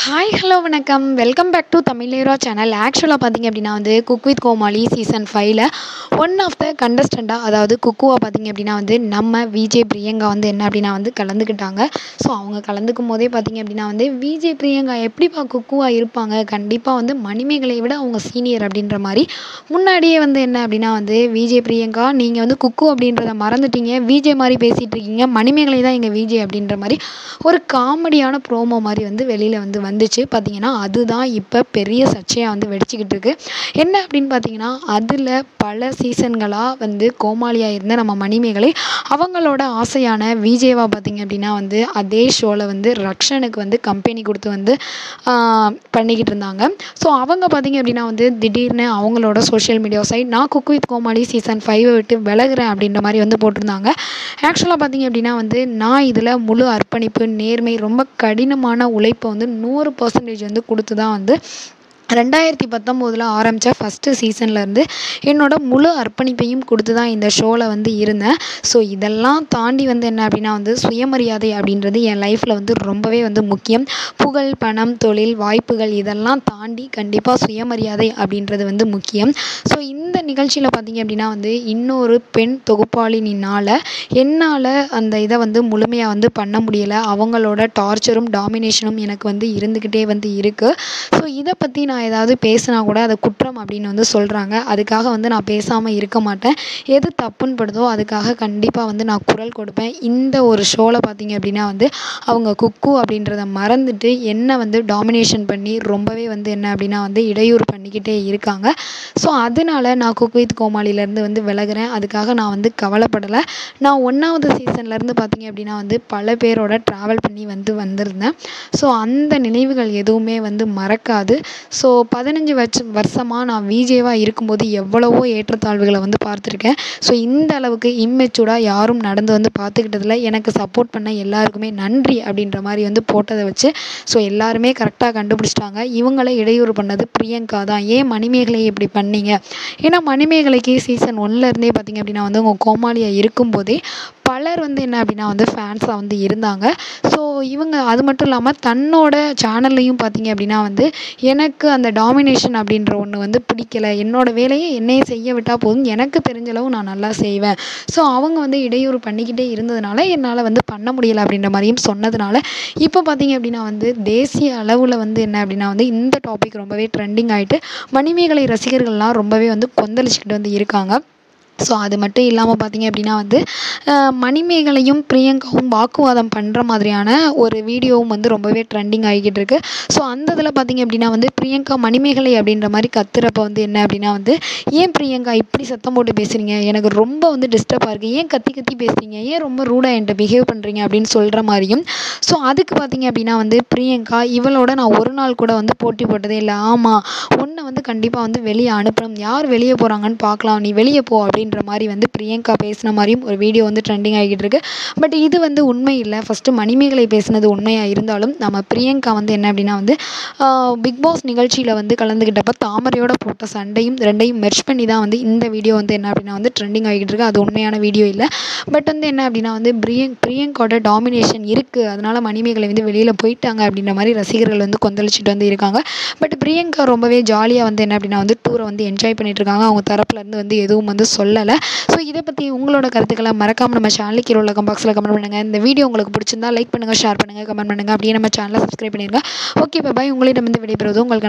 Hi hello வணக்கம். Welcome back to Tamizhera channel. ஆக்சுவலாக பார்த்தீங்க அப்படின்னா குக் வித் கோமாளி சீசன் 5ல் ஒன் ஆஃப் த கண்டஸ்டண்ட்டாக, அதாவது குக்குவாக பார்த்தீங்க அப்படின்னா நம்ம விஜே பிரியங்கா என்ன அப்படின்னா கலந்துக்கிட்டாங்க. ஸோ அவங்க கலந்துக்கும் போதே பார்த்தீங்க அப்படின்னா விஜே பிரியங்கா எப்படிப்பா குக்குவாக இருப்பாங்க, கண்டிப்பாக மணிமேகலை விட அவங்க சீனியர் அப்படின்ற மாதிரி முன்னாடியே என்ன அப்படின்னா விஜே பிரியங்கா நீங்கள் குக்கு அப்படின்றத மறந்துட்டீங்க, விஜே மாதிரி பேசிகிட்டு இருக்கீங்க, மணிமேகலை தான் எங்கள் விஜே அப்படின்ற மாதிரி ஒரு காமெடியான ப்ரோமோ மாதிரி வெளியில் வந்துச்சு. பார்த்தீங்கன்னா அதுதான் இப்போ பெரிய சர்ச்சையாக வெடிச்சிக்கிட்டு இருக்கு. என்ன அப்படின்னு பார்த்தீங்கன்னா, அதில் பல சீசன்களாக கோமாளியாக இருந்த நம்ம மணிமேகலை அவங்களோட ஆசையான விஜேவா பார்த்தீங்க அப்படின்னா அதே ஷோவில் ரக்ஷனுக்கு கம்பெனி கொடுத்து பண்ணிக்கிட்டு இருந்தாங்க. ஸோ அவங்க பார்த்தீங்க அப்படின்னா திடீர்னு அவங்களோட சோஷியல் மீடியா சைட் நான் குக் வித் கோமாளி சீசன் 5 விட்டு விலகுறேன் அப்படின்ற மாதிரி போட்டிருந்தாங்க. ஆக்சுவலாக பார்த்தீங்க அப்படின்னா நான் இதில் முழு அர்ப்பணிப்பு, நேர்மை, ரொம்ப கடினமான உழைப்பை 100% கொடுத்து தான் 2019 ஆரம்பித்த ஃபஸ்ட்டு சீசன்லேருந்து என்னோட முழு அர்ப்பணிப்பையும் கொடுத்து தான் இந்த ஷோவில் இருந்தேன். ஸோ இதெல்லாம் தாண்டி என்ன அப்படின்னா சுயமரியாதை அப்படின்றது என் லைஃப்பில் ரொம்பவே முக்கியம். புகழ், பணம், தொழில், வாய்ப்புகள் இதெல்லாம் தாண்டி கண்டிப்பாக சுயமரியாதை அப்படின்றது முக்கியம். ஸோ இந்த நிகழ்ச்சியில் பார்த்தீங்க அப்படின்னா இன்னொரு பெண் தொகுப்பாளினால் என்னால் அந்த இதை முழுமையாக பண்ண முடியலை. அவங்களோட டார்ச்சரும் டாமினேஷனும் எனக்கு இருந்துக்கிட்டே இருக்குது. ஸோ இதை பற்றி நான் ஏதாவது பேசினா கூட அதை குற்றம் அப்படின்னு சொல்கிறாங்க. அதுக்காக நான் பேசாமல் இருக்க மாட்டேன். எது தப்புன்னு படுதோ அதுக்காக கண்டிப்பாக நான் குரல் கொடுப்பேன். இந்த ஒரு ஷோவில் பார்த்தீங்க அப்படின்னா அவங்க குக்கு அப்படின்றத மறந்துட்டு என்ன டாமினேஷன் பண்ணி ரொம்பவே என்ன அப்படின்னா இடையூறு பண்ணிக்கிட்டே இருக்காங்க. ஸோ அதனால் நான் குக் வித் கோமாளிலேருந்து விலகுறேன். அதுக்காக நான் கவலைப்படலை. நான் 1வது சீசன்லேருந்து பார்த்தீங்க அப்படின்னா பல பேரோட ட்ராவல் பண்ணி வந்திருந்தேன். ஸோ அந்த நினைவுகள் எதுவுமே மறக்காது. ஸோ 15 வருஷமாக நான் விஜேவாக இருக்கும்போது எவ்வளவோ ஏற்றத்தாழ்வுகளை பார்த்துருக்கேன். ஸோ இந்த அளவுக்கு இம்மெச்சூர்டாக யாரும் நடந்து பார்த்துக்கிட்டதில்ல. எனக்கு சப்போர்ட் பண்ண எல்லாருக்குமே நன்றி அப்படின்ற மாதிரி போட்டதை வச்சு ஸோ எல்லாருமே கரெக்டாக கண்டுபிடிச்சிட்டாங்க. இவங்களை இடையூறு பண்ணது பிரியங்கா தான். ஏன் மணிமேகலையை இப்படி பண்ணீங்க? ஏன்னா மணிமேகலைக்கு சீசன் 1லேருந்தே பார்த்தீங்க அப்படின்னா அவங்க கோமாளியாக இருக்கும்போதே பலர் என்ன அப்படின்னா ஃபேன்ஸாக இருந்தாங்க. ஸோ இவங்க அது மட்டும் இல்லாமல் தன்னோட சேனல்லையும் பார்த்தீங்க அப்படின்னா எனக்கு அந்த டாமினேஷன் அப்படின்ற ஒன்று பிடிக்கலை, என்னோடய வேலையை என்னையே செய்ய விட்டால் போதும், எனக்கு தெரிஞ்சளவு நான் நல்லா செய்வேன். ஸோ அவங்க இடையூறு பண்ணிக்கிட்டே இருந்ததுனால என்னால் பண்ண முடியலை அப்படின்ற மாதிரியும் சொன்னதுனால இப்போ பார்த்தீங்க அப்படின்னா தேசிய அளவில் என்ன அப்படின்னா இந்த டாபிக் ரொம்பவே ட்ரெண்டிங் ஆகிட்டு மணிமேகலை ரசிகர்கள்லாம் ரொம்பவே கொந்தளிச்சுக்கிட்டு இருக்காங்க. ஸோ அது மட்டும் இல்லாமல் பார்த்தீங்க அப்படின்னா மணிமேகலையும் பிரியங்காவும் வாக்குவாதம் பண்ணுற மாதிரியான ஒரு வீடியோவும் ரொம்பவே ட்ரெண்டிங் ஆகிக்கிட்டு இருக்குது. ஸோ அந்த இதில் பார்த்தீங்க அப்படின்னா பிரியங்கா மணிமேகலை அப்படின்ற மாதிரி கத்துறப்ப என்ன அப்படின்னா ஏன் பிரியங்கா இப்படி சத்தம் போட்டு பேசுகிறீங்க, எனக்கு ரொம்ப டிஸ்டர்பாக இருக்குது, ஏன் கத்தி கத்தி பேசுகிறீங்க, ஏன் ரொம்ப ரூடாக என்கிட்ட பிஹேவ் பண்ணுறீங்க அப்படின்னு சொல்கிற மாதிரியும். ஸோ அதுக்கு பார்த்தீங்க அப்படின்னா பிரியங்கா இவளோட நான் ஒரு நாள் கூட போட்டி போட்டதே இல்லை, ஆமாம் உன்னை கண்டிப்பாக வெளியே அனுப்பணும், யார் வெளியே போகிறாங்கன்னு பார்க்கலாம், நீ வெளியே போ அப்படின்ற மாதிரி பிரியங்கா பேசின மாதிரியும் ஒரு வீடியோ ட்ரெண்டிங் ஆகிட்டு இருக்கு. பட் இது உண்மை இல்லை. ஃபஸ்ட்டு மணிமேகலை பேசினது உண்மையாக இருந்தாலும் நம்ம பிரியங்கா என்ன அப்படின்னா பிக் பாஸ் நிகழ்ச்சியில் கலந்துக்கிட்டப்ப தாமரையோட போட்ட சண்டையும் ரெண்டையும் மெர்ஜ் பண்ணி தான் இந்த வீடியோ என்ன அப்படின்னா ட்ரெண்டிங் ஆகிட்டு இருக்கு. அது உண்மையான வீடியோ இல்லை. பட் என்ன அப்படின்னா பிரியங்காவோட டாமினேஷன் இருக்குது, அதனால் மணிமேகலை வெளியில் போயிட்டாங்க அப்படின்ற மாதிரி ரசிகர்கள் கொந்தளிச்சுட்டு இருக்காங்க. பட் பிரியங்கா ரொம்பவே ஜாலியாக என்ன அப்படின்னா டூரை என்ஜாய் பண்ணிட்டு இருக்காங்க. அவங்க தரப்புலேருந்து எதுவும் சொல்லலை. ஸோ இதை பற்றி உங்களோட கருத்துக்களை மறக்காமல் நம்ம சேனலுக்கு கீழே உள்ள பாக்ஸில் கமெண்ட் பண்ணுங்கள். இந்த வீடியோ உங்களுக்கு பிடிச்சிருந்தா லைக் பண்ணுங்கள், ஷேர் பண்ணுங்கள், கமெண்ட் பண்ணுங்கள். அப்படியே நம்ம சேனலை சப்ஸ்கிரைப் பண்ணிடுங்க. ஓகே, பாய். உங்களிடம் விடைபெறுவது உங்களுக்கு